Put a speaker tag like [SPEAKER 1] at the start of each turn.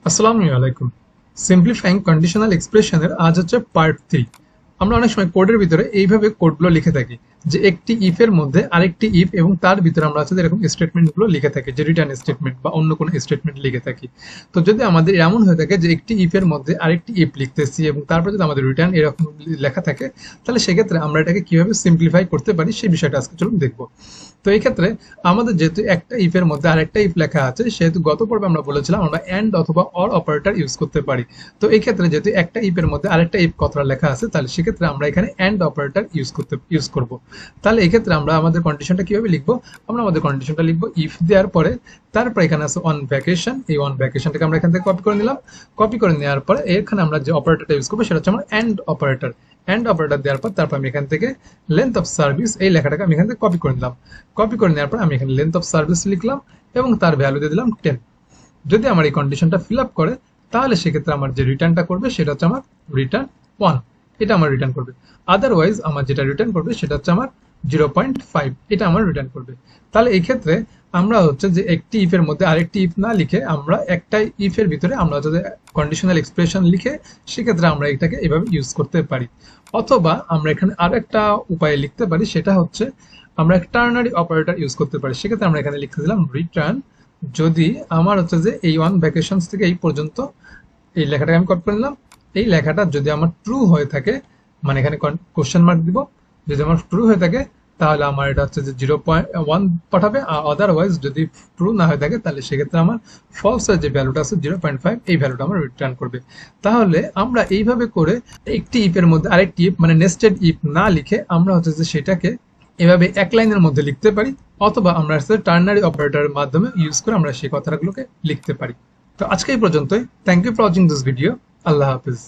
[SPEAKER 1] আসসালামু আলাইকুম। Simplifying conditional এক্সপ্রেশনের আজ হচ্ছে পার্ট 3। আমরা অনেক সময় কোডের ভিতরে এইভাবে কোডগুলো লিখে থাকি যে একটি ইফ এর মধ্যে আরেকটি ইফ এবং তার ভিতরে আমরা হচ্ছে এরকম স্টেটমেন্টগুলো লিখে থাকি, যে রিটার্ন স্টেটমেন্ট বা অন্য কোনো স্টেটমেন্ট লিখে থাকি। তো যদি আমাদের এমন হয়ে থাকে যে একটি ইফ এর মধ্যে আরেকটি ইফ লিখতেছি এবং তারপর যদি আমাদের রিটার্ন এরকম লেখা থাকে, তাহলে সেক্ষেত্রে আমরা এটাকে কিভাবে সিম্পলিফাই করতে পারি সেই বিষয়টা আজকে চলুন দেখবো। তো এই ক্ষেত্রে আমাদের যেহেতু একটা ইফ এর মধ্যে আরেকটা ইফ লেখা আছে, সেহেতু গত পর্বে আমরা বলেছিলাম আমরা এন্ড অথবা অর অপারেটর ইউজ করতে পারি। তো এই ক্ষেত্রে যেহেতু একটা ইফ এর মধ্যে আরেকটা ইফ কথাটা লেখা আছে, তাহলে সেক্ষেত্রে আমরা এখানে এন্ড অপারেটর ইউজ করব। তাহলে এই ক্ষেত্রে আমরা আমাদের কন্ডিশনটা কিভাবে লিখবো? আমরা আমাদের কন্ডিশনটা লিখবো ইফ দেওয়ার পরে তারপর এখানে আছে অন ভ্যাকেশন। এই অন ভ্যাকেশনটাকে আমরা এখান থেকে কপি করে নিলাম। কপি করে নেওয়ার পরে এখানে আমরা যে অপারেটরটা ইউজ করবো সেটা হচ্ছে আমরা এন্ড অপারেটর। এন্ড অপারেটর দেওয়ার পর তারপর আমি এখান থেকে লেন্থ অফ সার্ভিস এই লেখাটাকে আমি এখান থেকে কপি করে নিলাম। কপি করে নেওয়ার পর আমি এখানে লেন্থ অফ সার্ভিস লিখলাম এবং তার ভ্যালু দিয়ে দিলাম 10। যদি আমার এই কন্ডিশনটা ফিল আপ করে, তাহলে সেক্ষেত্রে আমার যে রিটার্নটা করবে সেটা হচ্ছে আমার রিটার্ন 1। এটা আমার রিটার্ন করবে। আদারওয়াইজ আমার যেটা রিটার্ন করবে সেটা হচ্ছে আমার 0.5, এটা আমার রিটার্ন করবে। তাহলে এই ক্ষেত্রে আমরা হচ্ছে যে একটি ইফের মধ্যে আরেকটি ইফ না লিখে আমরা একটা ইফের ভিতরে আমরা হচ্ছে কন্ডিশনাল এক্সপ্রেশন লিখে সেক্ষেত্রে আমরা এটাকে এভাবে ইউজ করতে পারি। অথবা আমরা এখানে আরো একটা উপায়ে লিখতে পারি, সেটা হচ্ছে আমরা একটা টার্নারি অপারেটর ইউজ করতে পারি। সেক্ষেত্রে আমরা এখানে লিখতে দিলাম রিটার্ন যদি আমার হচ্ছে যে এই ওয়ান ভ্যাকেশনস থেকে এই পর্যন্ত এই লেখাটাকে আমি কপি করে নিলাম। এই লেখাটা যদি আমার ট্রু হয়ে থাকে, মানে এখানে কোশ্চেন মার্ক দিব, যদি আমার ট্রু হয়ে থাকে তাহলে আমার এটা হচ্ছে যে 0.1 পাঠাবে। আর আদারওয়াইজ যদি ট্রু না হয়ে থাকে তাহলে সেক্ষেত্রে আমার ফলস এর যে ভ্যালুটা আছে 0.5, এই ভ্যালুটা আমার রিটার্ন করবে। তাহলে আমরা এইভাবে করে একটি ইফের মধ্যে আরেকটি ইফ মানে নেস্টেড ইফ না লিখে আমরা হচ্ছে যে সেটাকে এভাবে এক লাইনের মধ্যে লিখতে পারি, অথবা আমরা টার্নারি অপারেটরের মাধ্যমে ইউজ করে আমরা সেই কথাগুলোকে লিখতে পারি। তো আজকে এই পর্যন্তই। Thank you for watching this video. আল্লাহ হাফিজ।